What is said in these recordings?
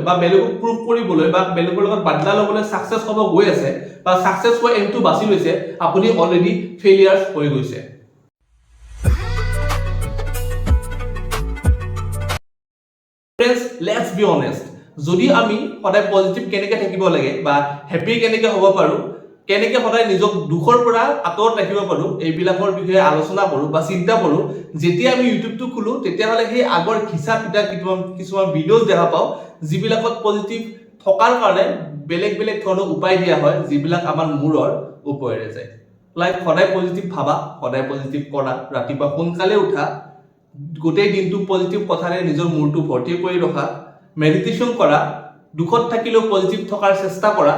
বা বেলেগক প্ৰুভ কৰিবলৈ বা বেলেগৰ লগত বাদলা ল'বলৈ সাকসেছ হ'ব গৈ আছে বা সাকসেছ হোৱা এমটো বাছি লৈছে আপুনি অলৰেডি ফেইলিয়াৰ্স হৈ গৈছে Friends, let's be honest. যদি আমি সদায় পজিটিভ কেনেকৈ থাকিব লাগে বা হ্যাপি কেনেকৈ হ'ব পাৰো কেনেকৈ সদায় নিজক দুখৰ পৰা আঁতৰত ৰাখিব পাৰো এইবিলাকৰ বিষয়ে আলোচনা কৰো বা চিন্তা কৰো যেতিয়া আমি ইউটিউবটো খুলো তেতিয়া হলে সেই আগৰ খিসা পিটা কিছুমান ভিডিঅ'জ দেখা পাও যিবিলাকত পজিটিভ থকাৰ কাৰণে বেলেগ বেলেগ ধৰণৰ উপায় দিয়া হয় যিবিলাক আমাৰ মূৰৰ ওপৰেৰে যায় লাইক সদায় পজিটিভ ভাবা সদায় পজিটিভ কৰা ৰাতিপুৱা সোনকালে উঠা গোটেই দিনটো পজিটিভ কথাৰে নিজৰ মূৰটো ভৰ্তি কৰি ৰখা মেডিটেশ্যন কৰা দুখত থাকিলেও পজিটিভ থকাৰ চেষ্টা কৰা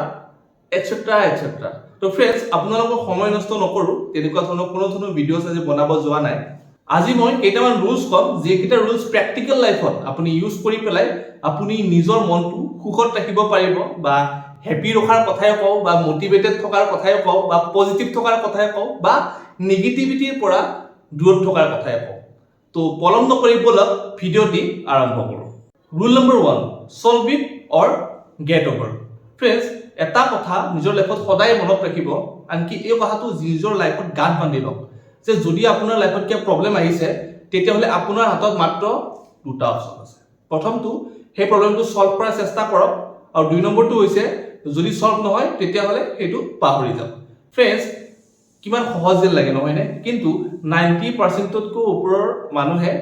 এটসেট্ৰা এটসেট্ৰা তো ফ্ৰেন্ডছ আপোনালোকৰ সময় নষ্ট নকৰো তেনেকুৱা ধৰণৰ কোনো ধৰণৰ ভিডিঅ'ছ আজি বনাব যোৱা নাই আজি মই কেইটামান ৰুলছ কম যেকেইটা ৰুলছ প্ৰেক্টিকেল লাইফত আপুনি ইউজ কৰি পেলাই আপুনি নিজৰ মনটো সুখত ৰাখিব পাৰিব বা হ্যাপি ৰখাৰ কথাই কওঁ বা মোটিভেটেড থকাৰ কথাই কওঁ বা পজিটিভ থকাৰ কথাই কওঁ বা নেগেটিভিটিৰ পৰা দূৰত থকাৰ কথাই কওঁ তো পলম নকৰি বলক ভিডিঅ'টি আৰম্ভ কৰোঁ rule number 1 solve it or get over friends এটা কথা নিজৰ লাইফত সদায় মনত ৰাখিব আনকি এই কথাটো নিজৰ লাইফত গাঁত বান্ধি লওক যে যদি আপোনাৰ লাইফত কিবা প্ৰবলেম আহিছে তেতিয়াহ'লে আপোনাৰ হাতত মাত্ৰ দুটা অপচন আছে প্ৰথমটো সেই প্ৰবলেমটো সলভ কৰাৰ চেষ্টা কৰক আৰু দুই নম্বৰটো হৈছে যদি সলভ নহয় তেতিয়াহ'লে সেইটো পাহৰি যাওক ফ্ৰেন্ডছ কিমান সহজ যেন লাগে নহয় নে কিন্তু 90% তকৈ ওপৰৰ মানুহে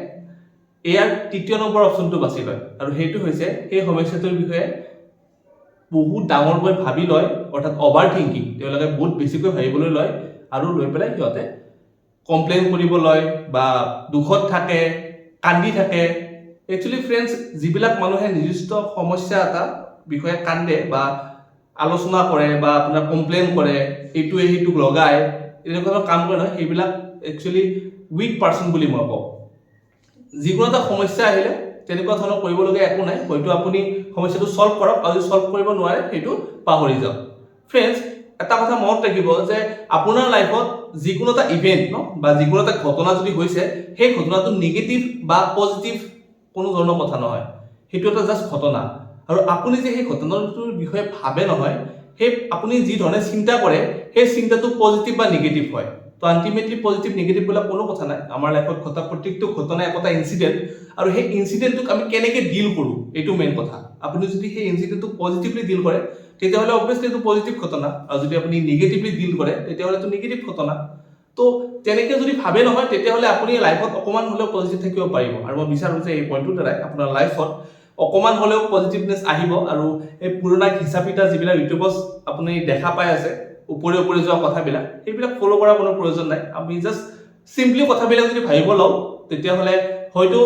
এয়াৰ তৃতীয় নম্বৰ অপচনটো বাছি লয় আৰু সেইটো হৈছে সেই সমস্যাটোৰ বিষয়ে বহুত ডাঙৰকৈ ভাবি লয় অৰ্থাৎ অভাৰ থিংকিং তেওঁলোকে বহুত বেছিকৈ ভাবিবলৈ লয় আৰু লৈ পেলাই সিহঁতে কমপ্লেইন কৰিব লয় বা দুখত থাকে কান্দি থাকে একচুয়ালি ফ্ৰেন্ডছ যিবিলাক মানুহে নিৰ্দিষ্ট সমস্যা এটা বিষয়ে কান্দে বা আলোচনা কৰে বা আপোনাৰ কমপ্লেইন কৰে এইটোৱে সেইটোক লগায় এনেকুৱা কাম কৰে নহয় সেইবিলাক একচুয়ালি উইক পাৰ্সন বুলি মই কওঁ যিকোনো এটা সমস্যা আহিলে তেনেকুৱা ধৰণৰ কৰিবলগীয়া একো নাই হয়তো আপুনি সমস্যাটো সলভ কৰক আৰু যদি সলভ কৰিব নোৱাৰে সেইটো পাহৰি যাওক ফ্ৰেন্ডছ এটা কথা মনত ৰাখিব যে আপোনাৰ লাইফত যিকোনো এটা ইভেন্ট বা যিকোনো এটা ঘটনা যদি হৈছে সেই ঘটনাটো নেগেটিভ বা পজিটিভ কোনো ধৰণৰ কথা নহয় সেইটো এটা জাস্ট ঘটনা আৰু আপুনি যে সেই ঘটনাটোৰ বিষয়ে ভাবে নহয় সেই আপুনি যি ধৰণে চিন্তা কৰে সেই চিন্তাটো পজিটিভ বা নেগেটিভ হয় তো আলটিমেটলি পজিটিভ নেগেটিভ বলা কোনো কথা নাই আমাৰ লাইফত ঘটা প্ৰত্যেকটো ঘটনা এটা ইনসিডেন্ট আৰু সেই ইনসিডেন্টক আমি কেনেকৈ ডিল কৰো এইটো মেইন কথা আপুনি যদি সেই ইনসিডেন্টটো পজিটিভলি ডিল কৰে তেতিয়াহ'লে অবভিয়াসলি এইটো পজিটিভ ঘটনা আৰু যদি আপুনি নেগেটিভলি ডিল কৰে তেতিয়াহ'লে এইটো নেগেটিভ ঘটনা তো তেনেকৈ যদি ভাবে নহয় তেতিয়াহ'লে আপুনি লাইফত অকমান হলেও পজিটিভ থাকিব পাৰিব আৰু মই বিচাৰো যে এই পইণ্টটোৰ দ্বাৰা আপোনাৰ লাইফত অকমান হলেও পজিটিভনেস আহিব আৰু এই পুৰণা হিচাপিটা যিবিলাক ইউটিউবত আপুনি দেখা পাই আছে উপৰে উপৰে যোৱা কথাবিলাক সেইবিলাক ফলো কৰাৰ কোনো প্ৰয়োজন নাই আমি জাস্ট সিম্পলি কথাবিলাক যদি ভাবিব লও তেতিয়াহ'লে হয়তো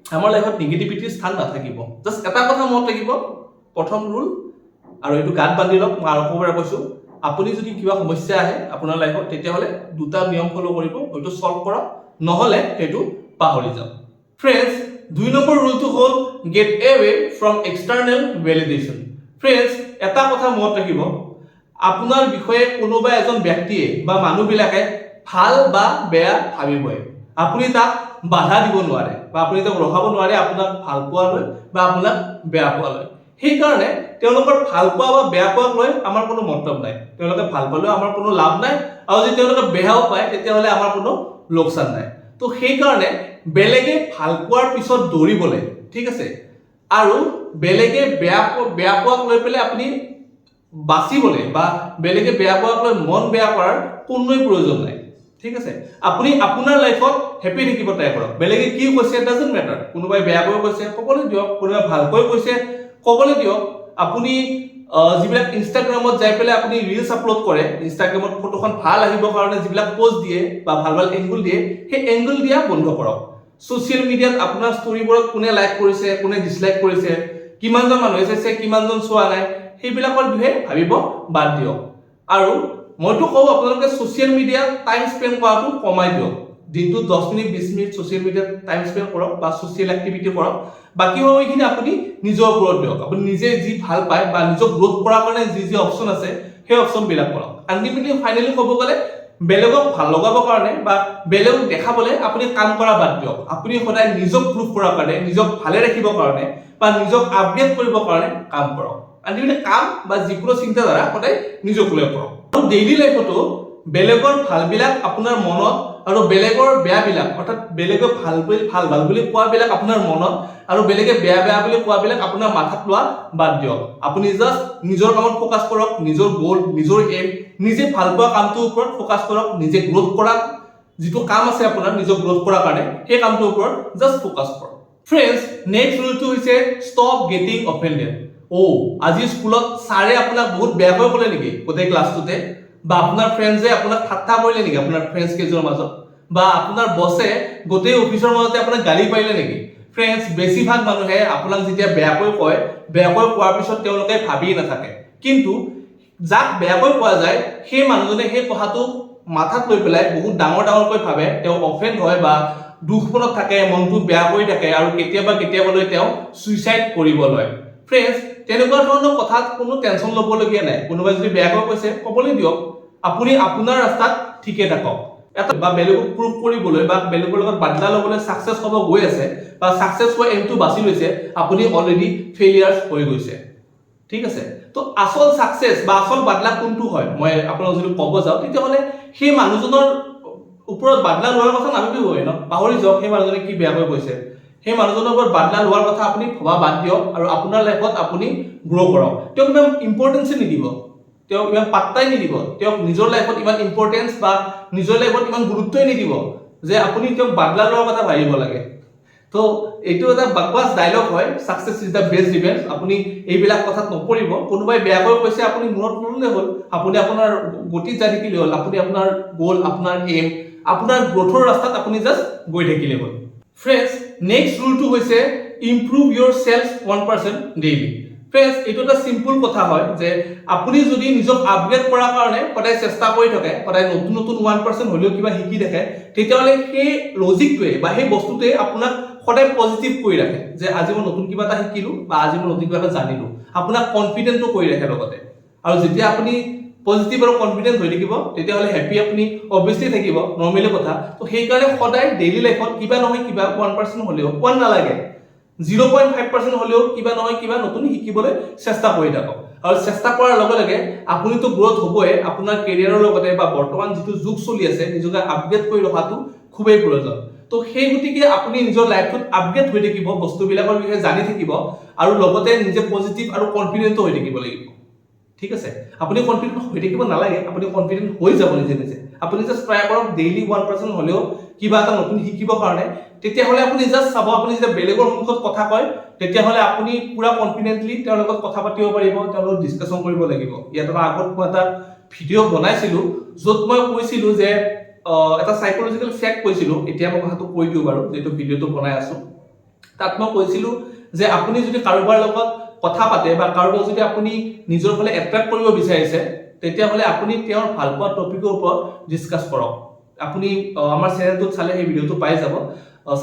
আমাৰ লাইফত নেগেটিভিটিৰ স্থান নাথাকিব জাস্ট এটা কথা মনত ৰাখিব প্ৰথম ৰুল আৰু এইটো গাঁত বান্ধি লওক মই আৰু ক'বলৈ কৈছো আপুনি যদি কিবা সমস্যা আহে আপোনাৰ লাইফত তেতিয়াহ'লে দুটা নিয়ম ফলো কৰিব হয়তো সলভ কৰক নহলে সেইটো পাহৰি যাওক ফ্ৰেন্ডছ দুই নম্বৰ ৰুলটো হ'ল get away from external validation friends এটা কথা মনত ৰাখিব আপোনাৰ বিষয়ে কোনোবা এজন ব্যক্তিয়ে বা মানুহবিলাকে ভাল বা বেয়া ভাবিবই আপুনি তাক বাধা দিব নোৱাৰে বা আপুনি তাক ৰখাব নোৱাৰে আপোনাক ভাল পোৱালৈ বা আপোনাক বেয়া পোৱালৈ সেই কাৰণে তেওঁলোকৰ ভাল পোৱা বা বেয়া পোৱাক লৈ আমাৰ কোনো মতলব নাই তেওঁলোকে ভাল পালেও আমাৰ কোনো লাভ নাই আৰু যদি তেওঁলোকে বেয়াও পায় তেতিয়াহ'লে আমাৰ কোনো লোকচান নাই তো সেই কাৰণে বেলেগে ভাল পোৱাৰ পিছত দৌৰিবলৈ ঠিক আছে আৰু বেলেগে বেয়া পোৱাক লৈ পেলাই আপুনি বাচিবলৈ বা বেলেগে বেয়া পোৱাক লৈ মন বেয়া কৰাৰ কোনোই প্ৰয়োজন নাই ঠিক আছে আপুনি আপোনাৰ লাইফত হ্যাপি থাকিব ট্ৰাই কৰক বেলেগে কি কৈছে ডাজন্ট ম্যাটাৰ কোনোবাই বেয়াকৈ কৈছে ক'বলৈ দিয়ক কোনোবাই ভালকৈ কৈছে ক'বলৈ দিয়ক আপুনি যিবিলাক ইনষ্টাগ্ৰামত যাই পেলাই আপুনি ৰিলছ আপলোড কৰে ইনষ্টাগ্ৰামত ফটোখন ভাল আহিবৰ কাৰণে যিবিলাক পোষ্ট দিয়ে বা ভাল ভাল এংগল দিয়ে সেই এংগল দিয়া বন্ধ কৰক সোশ্যাল মিডিয়াত আপোনাৰ ষ্টৰিবোৰত কোনে লাইক কৰিছে কোনে ডিসলাইক কৰিছে কিমানজন মানুহে চাইছে কিমানজন চোৱা নাই সেইবিলাকৰ বিষয়ে ভাবিব বাদ দিয়ক আৰু মইতো কওঁ আপোনালোকে সোশ্যাল মিডিয়াত টাইম স্পেন্ড কৰাটো কমাই দিয়ক দিনটো 10 মিনিট 20 মিনিট সোশ্যাল মিডিয়াত টাইম স্পেন্ড কৰক বা সোশ্যাল এক্টিভিটি কৰক বাকি সময়খিনি আপুনি নিজৰ ওপৰত দিয়ক আপুনি নিজে যি ভাল পায় বা নিজক গ্ৰোথ কৰাৰ কাৰণে যি অপচন আছে সেই অপচন বিলাক কৰক আলটিমেটলি ফাইনালি ক'ব গ'লে বেলেগক ভাল লগাবৰ কাৰণে বা বেলেগক দেখাবলৈ আপুনি কাম কৰা বাদ দিয়ক আপুনি সদায় নিজক প্ৰুভ কৰাৰ কাৰণে নিজক ভালে ৰাখিবৰ কাৰণে বা নিজক আপগ্ৰেড কৰিবৰ কাৰণে কাম কৰক। আল্টিমেটলি কাম বা যিকোনো চিন্তাধাৰা সদায় নিজক লৈ কৰক। আৰু ডেইলি লাইফতো বেলেগৰ ভালবিলাক আপোনাৰ মনত আৰু বেলেগৰ বেয়াবিলাক অৰ্থাৎ বেলেগে ভাল বুলি কোৱাবিলাক আপোনাৰ মনত আৰু বেলেগে বেয়া বুলি কোৱাবিলাক আপোনাৰ মাথাত লোৱা বাদ দিয়ক। আপুনি জাষ্ট নিজৰ কামত ফোকাস কৰক, নিজৰ গোল, নিজৰ এম, নিজে ভাল পোৱা কামটোৰ ওপৰত ফোকাস কৰক, নিজে গ্ৰোথ কৰা যিটো কাম আছে আপোনাৰ নিজৰ গ্ৰোথ কৰাৰ কাৰণে সেই কামটোৰ ওপৰত জাষ্ট ফোকাস কৰক। ফ্ৰেণ্ডছ, নেক্সট ৰুলটো হৈছে ষ্টপ গেটিং অফেন্ডেড। আজি স্কুলত ছাৰে আপোনাক বহুত বেয়াকৈ ক'লে নেকি গোটেই ক্লাছটোতে, বা আপোনাৰ ফ্ৰেণ্ডছে আপোনাক ঠাট্টা কৰিলে নেকি আপোনাৰ ফ্ৰেণ্ডছ কেইজনৰ মাজত, বা আপোনাৰ বছে গোটেই অফিচৰ মাজতে আপোনাক গালি পাৰিলে নেকি? ফ্ৰেণ্ডছ, বেছিভাগ মানুহে আপোনাক যেতিয়া বেয়াকৈ কয়, বেয়াকৈ কোৱাৰ পিছত তেওঁলোকে ভাবি নাথাকে, কিন্তু যাক বেয়াকৈ কোৱা যায় সেই মানুহজনে সেই কথাটো মাথাত লৈ পেলাই বহুত ডাঙৰকৈ ভাবে, তেওঁ অফেন্ড হয় বা দুখমনত থাকে, মনটো বেয়া কৰি থাকে আৰু কেতিয়াবালৈ তেওঁ সুইচাইড কৰিব লয়। ফ্ৰেণ্ডছ, তেনেকুৱা ধৰণৰ কথাত কোনো টেনচন ল'বলগীয়া নাই। কোনোবাই যদি বেয়াকৈ কৈছে ক'বলৈ দিয়ক, আপুনি আপোনাৰ ৰাস্তাত ঠিকে থাকক। এটা বা বেলেগক প্ৰুভ কৰিবলৈ বা বেলেগৰ লগত বাদলা ল'বলৈ সাকসেছ হ'ব গৈ আছে বা সাকসেছ হোৱা এমটো বাছি লৈছে, আপুনি অলৰেডি ফেইলিয়াৰ হৈ গৈছে। ঠিক আছে, তো আসল সাকসেছ বা আসল বাদলা কোনটো হয় মই আপোনাক যদি ক'ব যাওঁ, তেতিয়াহ'লে সেই মানুহজনৰ ওপৰত বাদলা লোৱাৰ কথা নাভাবিবই ন, পাহৰি যাওক সেই মানুহজনে কি বেয়াকৈ কৈছে। সেই মানুহজনৰ ওপৰত বাদলা লোৱাৰ কথা আপুনি ভবা বাদ দিয়ক আৰু আপোনাৰ লাইফত আপুনি গ্ৰ' কৰক। তেওঁক ইমান ইম্পৰ্টেঞ্চে নিদিব, তেওঁক ইমান পাত্তাই নিদিব, তেওঁক নিজৰ লাইফত ইমান ইম্পৰ্টেঞ্চ বা নিজৰ লাইফত ইমান গুৰুত্বই নিদিব যে আপুনি তেওঁক বাদলা লোৱাৰ কথা ভাবিব লাগে। তো এইটো এটা বাকৱাছ ডায়লগ হয়, সাকসেছ ইজ দ্য বেষ্ট ৰিভেঞ্জ। আপুনি এইবিলাক কথাত নপৰিব। কোনোবাই বেয়াকৈ কৈছে আপুনি মূৰত নললে হ'ল, আপুনি আপোনাৰ গতিত যাই থাকিলে হ'ল, আপুনি আপোনাৰ গ'ল, আপোনাৰ এম, আপোনাৰ গ্ৰোথৰ ৰাস্তাত আপুনি জাষ্ট গৈ থাকিলে হ'ল। ফ্ৰেণ্ডছ, নেক্সট ৰুলটো হৈছে ইম্প্ৰুভ ইউৰ সেলফ 1% ডেইলি। ফ্ৰেণ্ডছ, এইটো এটা চিম্পল কথা হয় যে আপুনি যদি নিজক আপগ্ৰেড কৰাৰ কাৰণে সদায় চেষ্টা কৰি থাকে, সদায় নতুন 1% হ'লেও কিবা শিকি থাকে, তেতিয়াহ'লে সেই লজিকটোৱে বা সেই বস্তুটোৱে আপোনাক সদায় পজিটিভ কৰি ৰাখে যে আজি মই নতুন কিবা এটা শিকিলো বা আজি মই নতুন কিবা এটা জানিলো। আপোনাক কনফিডেণ্টটো কৰি ৰাখে লগতে। আৰু যেতিয়া আপুনি পজিটিভ আৰু কনফিডেন্ট হৈ থাকিব, তেতিয়াহ'লে হেপী আপুনি অবভিয়াছলি থাকিব, নৰ্মেলি কথা। তো সেইকাৰণে সদায় ডেইলি লাইফত কিবা নহয় কিবা 1% হ'লেও, 1 নালাগে, 0.5% হ'লেও কিবা নহয় কিবা নতুন শিকিবলৈ চেষ্টা কৰি থাকক। আৰু চেষ্টা কৰাৰ লগে লগে আপুনিতো গ্ৰোথ হ'বই, আপোনাৰ কেৰিয়াৰৰ লগতে বা বৰ্তমান যিটো যুগ চলি আছে নিজকে আপগ্ৰেড কৰি ৰখাটো খুবেই প্ৰয়োজন। তো সেই গতিকে আপুনি নিজৰ লাইফটোত আপগ্ৰেড হৈ থাকিব, বস্তুবিলাকৰ বিষয়ে জানি থাকিব আৰু লগতে নিজে পজিটিভ আৰু কনফিডেণ্টও হৈ থাকিব লাগিব। ঠিক আছে, আপুনি কনফিডেন্ট হৈ থাকিব নালাগে, আপুনি কনফিডেন্ট হৈ যাব নিজে নিজে। আপুনি জাষ্ট ট্ৰাই কৰক ডেইলি 1% হ'লেও কিবা এটা নতুন শিকিবৰ কাৰণে। তেতিয়াহ'লে আপুনি জাষ্ট চাব, আপুনি যেতিয়া বেলেগৰ সন্মুখত কথা কয় তেতিয়াহ'লে আপুনি পুৰা কনফিডেন্টলি তেওঁৰ লগত কথা পাতিব পাৰিব, তেওঁৰ লগত ডিছকাশ্যন কৰিব লাগিব। ইয়াত আগত মই এটা ভিডিঅ' বনাইছিলোঁ য'ত মই কৈছিলোঁ যে এটা সাইকোলজিকেল ফেক্ট কৈছিলোঁ। এতিয়া মই কথাটো কৈ দিওঁ বাৰু, যিহেতু ভিডিঅ'টো বনাই আছোঁ। তাত মই কৈছিলোঁ যে আপুনি যদি কাৰোবাৰ লগত কথা পাতে বা কাৰোবাক যদি আপুনি নিজৰ ফালে এট্ৰেক্ট কৰিব বিচাৰিছে, তেতিয়াহ'লে আপুনি তেওঁৰ ভাল পোৱা টপিকৰ ওপৰত ডিছকাছ কৰক। আপুনি আমাৰ চেনেলটোত চালে সেই ভিডিঅ'টো পাই যাব,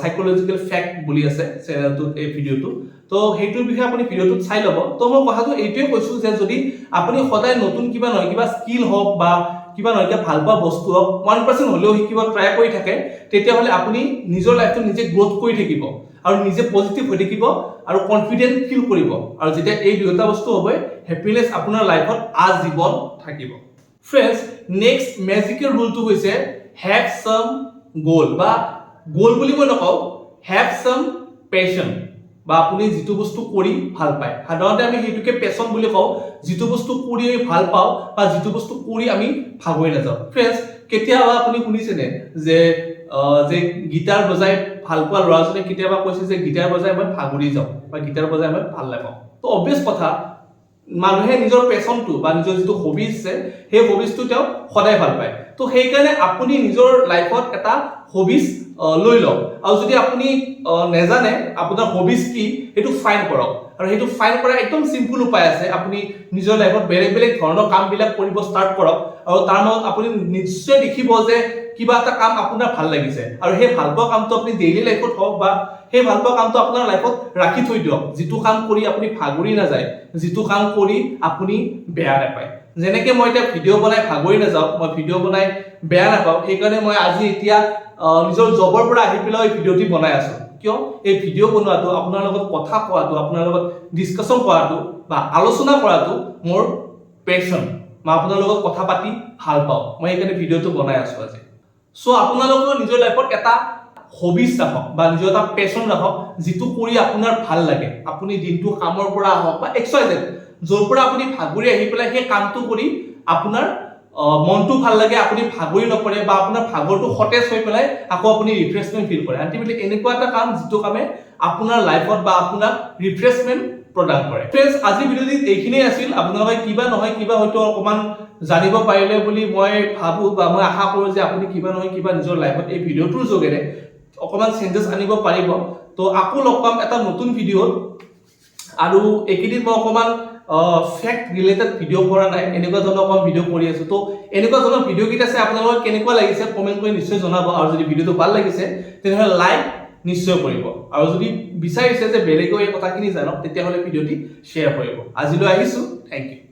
সাইকোলজিকেল ফেক্ট বুলি আছে চেনেলটোত এই ভিডিঅ'টো। তো সেইটোৰ বিষয়ে আপুনি ভিডিঅ'টোত চাই ল'ব। তো মই কথাটো এইটোৱে কৈছোঁ যে যদি আপুনি সদায় নতুন কিবা নহয় কিবা স্কিল হওক বা কিবা নহয় কিবা ভাল পোৱা বস্তু হওক 1% হ'লেও শিকিব ট্ৰাই কৰি থাকে, তেতিয়াহ'লে আপুনি নিজৰ লাইফটো নিজে গ্ৰোথ কৰি থাকিব আৰু নিজে পজিটিভ হৈ থাকিব আৰু কনফিডেন্ট ফিল কৰিব। আৰু যেতিয়া এই দুটা বস্তু হ'ব, হেপিনেছ আপোনাৰ লাইফত আজীৱন থাকিব। ফ্ৰেণ্ডছ, নেক্সট মেজিকেল ৰুলটো হৈছে হেভ সাম গ'ল, বা গ'ল বুলি মই নকওঁ, হেভ সাম পেশ্যন, বা আপুনি যিটো বস্তু কৰি ভাল পায়। সাধাৰণতে আমি সেইটোকে পেশ্যন বুলি কওঁ, যিটো বস্তু কৰি আমি ভাল পাওঁ বা যিটো বস্তু কৰি আমি ভাগৰি নাযাওঁ। ফ্ৰেণ্ডছ, কেতিয়াবা আপুনি শুনিছেনে যে গীটাৰ বজাই ভাল পোৱা ল'ৰাজনে কেতিয়াবা কৈছে যে গীটাৰ বজাই মই ভাগৰি যাওঁ বা গীটাৰ বজাই মই ভাল নাপাওঁ। তো অবভিয়াছ কথা, মানুহে নিজৰ পেশ্যনটো বা নিজৰ যিটো হবিজ আছে সেই হবিজটো তেওঁ সদায় ভাল পায়। তো সেইকাৰণে আপুনি নিজৰ লাইফত এটা হবিজ লৈ লওক। আৰু যদি আপুনি নেজানে আপোনাৰ হবিজ কি, সেইটো ফাইন কৰক। আৰু সেইটো ফাইন কৰাৰ একদম চিম্পল উপায় আছে। আপুনি নিজৰ লাইফত বেলেগ ধৰণৰ কামবিলাক কৰিব ষ্টাৰ্ট কৰক, আৰু তাৰ মাজত আপুনি নিশ্চয় দেখিব যে কিবা এটা কাম আপোনাৰ ভাল লাগিছে। আৰু সেই ভাল পোৱা কামটো আপুনি ডেইলি লাইফত হওক বা সেই ভাল পোৱা কামটো আপোনাৰ লাইফত ৰাখি থৈ দিয়ক, যিটো কাম কৰি আপুনি ভাগৰি নাযায়, যিটো কাম কৰি আপুনি বেয়া নাপায়। যেনেকে মই এতিয়া ভিডিঅ' বনাই ভাগৰি নাযাওঁ, মই ভিডিঅ' বনাই বেয়া নাপাওঁ, সেইকাৰণে মই আজি এতিয়া নিজৰ জবৰ পৰা আহি পেলাই ভিডিঅ'টি বনাই আছোঁ। কিয় এই ভিডিঅ' বনোৱাটো আপোনাৰ লগত কথা কোৱাটো আপোনাৰ লগত ডিছকাশ্যন কৰাটো বা আলোচনা কৰাটো মোৰ পেশ্যন মই আপোনাৰ লগত কথা পাতি ভাল পাওঁ মই এইকাৰণে ভিডিঅ'টো বনাই আছো আজি সো আপোনালোকৰ নিজৰ লাইফত এটা হবিজ ৰাখক বা নিজৰ এটা পেশ্যন ৰাখক যিটো কৰি আপোনাৰ ভাল লাগে আপুনি দিনটো কামৰ পৰা আহক বা এক্সাৰসাইজ য'ৰ পৰা আপুনি ভাগৰি আহি পেলাই সেই কামটো কৰি আপোনাৰ মনটো ভাল লাগে আপুনি ভাগৰি নপৰে বা আপোনাৰ ভাগৰটো সতেজ হৈ পেলাই আকৌ আপুনি ৰিফ্ৰেছমেন্ট ফিল কৰে আল্টিমেটলি এনেকুৱা এটা কাম যিটো কামে আপোনাৰ লাইফত বা আপোনাক ৰিফ্ৰেছমেন্ট প্ৰদান কৰে ফ্ৰেণ্ডছ আজি ভিডিঅ'টিত এইখিনিয়ে আছিল আপোনালোকে কিবা নহয় কিবা হয়তো অকমান জানিব পাৰিলে বুলি মই ভাবো বা মই আশা কৰো যে আপুনি কিবা নহয় কিবা নিজৰ লাইফত এই ভিডিঅ'টোৰ যোগেৰে অকমান চেঞ্জেছ আনিব পাৰিব তো আকৌ লগ পাম এটা নতুন ভিডিঅ'ত আৰু এইকেইদিন মই অকমান ফেক্ট ৰিলেটেড ভিডিঅ' কৰা নাই এনেকুৱা ধৰণৰ অকমান ভিডিঅ' কৰি আছো তো এনেকুৱা ধৰণৰ ভিডিঅ' কেইটা চাই আপোনালোকৰ কেনেকুৱা লাগিছে কমেন্ট কৰি নিশ্চয় জনাব আৰু যদি ভিডিঅ'টো ভাল লাগিছে তেনেহ'লে লাইক নিশ্চয় কৰিব আৰু যদি বিচাৰিছে যে বেলেগেও এই কথাখিনি জানক তেতিয়াহ'লে ভিডিঅ'টি শ্বেয়াৰ কৰিব আজিলৈ আহিছো থেংক ইউ